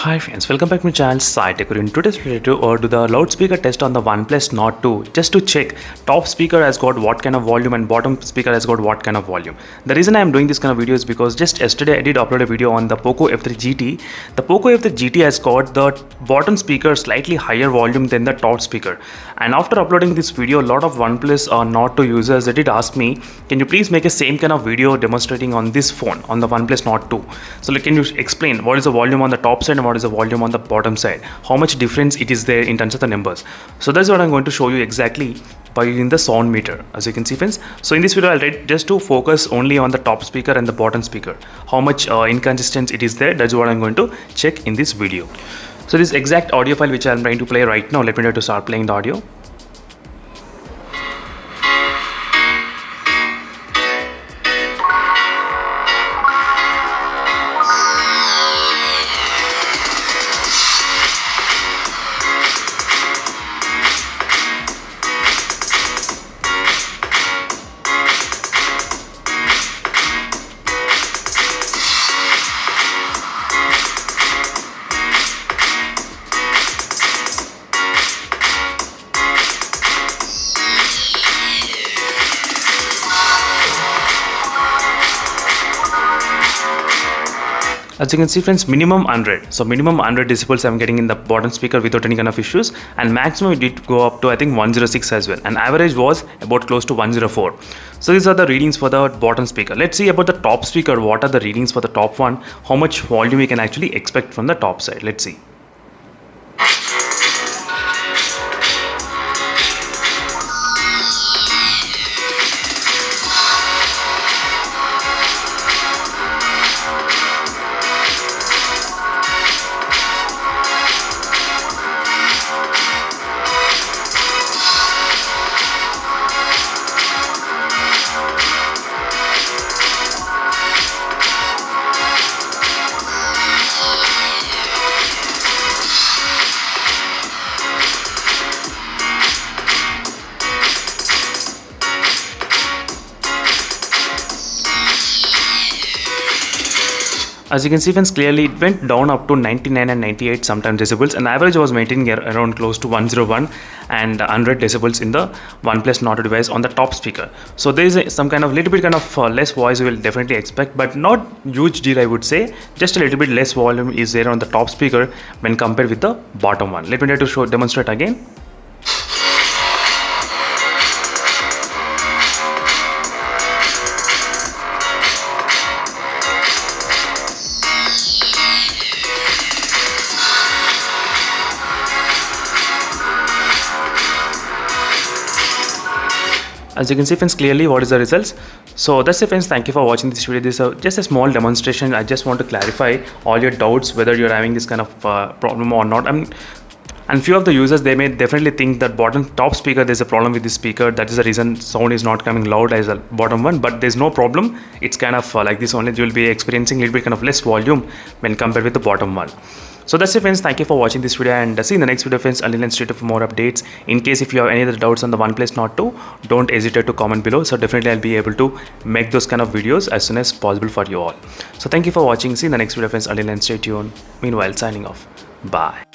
Hi friends, welcome back to my channel SciTech. In today's video, do the loudspeaker test on the Oneplus Nord 2 just to check top speaker has got what kind of volume and bottom speaker has got what kind of volume. The reason I am doing this kind of video is because just yesterday I did upload a video on the Poco F3 GT. The Poco F3 GT has got the bottom speaker slightly higher volume than the top speaker. And after uploading this video, a lot of Oneplus Nord 2 users they did ask me, can you please make a same kind of video demonstrating on this phone, on the Oneplus Nord 2. So can you explain what is the volume on the top side and what is the volume on the bottom side, how much difference it is there in terms of the numbers. So that's what I'm going to show you exactly by using the sound meter, as you can see friends. So in this video I'll try just to focus only on the top speaker and the bottom speaker, how much inconsistency it is there. That's what I'm going to check in this video. So this exact audio file which I'm trying to play right now, let me try to start playing the audio. As you can see friends, minimum 100. So minimum 100 decibels I'm getting in the bottom speaker without any kind of issues, and maximum it did go up to I think 106 as well, and average was about close to 104. So these are the readings for the bottom speaker. Let's see about the top speaker. What are the readings for the top one? How much volume we can actually expect from the top side? Let's see. As you can see friends, clearly it went down up to 99 and 98 sometimes decibels, and average was maintaining around close to 101 and 100 decibels in the OnePlus Nord device on the top speaker. So there is some kind of little bit kind of less voice we will definitely expect, but not huge deal I would say. Just a little bit less volume is there on the top speaker when compared with the bottom one. Let me try to demonstrate again. As you can see friends, clearly what is the results. So that's it friends, thank you for watching this video. This is just a small demonstration. I just want to clarify all your doubts whether you're having this kind of problem or not. And few of the users, they may definitely think that top speaker there's a problem with this speaker, that is the reason sound is not coming loud as a bottom one, but there's no problem. It's kind of like this only. You will be experiencing a little bit kind of less volume when compared with the bottom one. So that's it friends, thank you for watching this video, and see you in the next video friends. Until then, stay tuned for more updates. In case if you have any other doubts on the OnePlus Nord 2, don't hesitate to comment below. So definitely I'll be able to make those kind of videos as soon as possible for you all. So thank you for watching. See you in the next video friends. Until then, stay tuned. Meanwhile, signing off. Bye.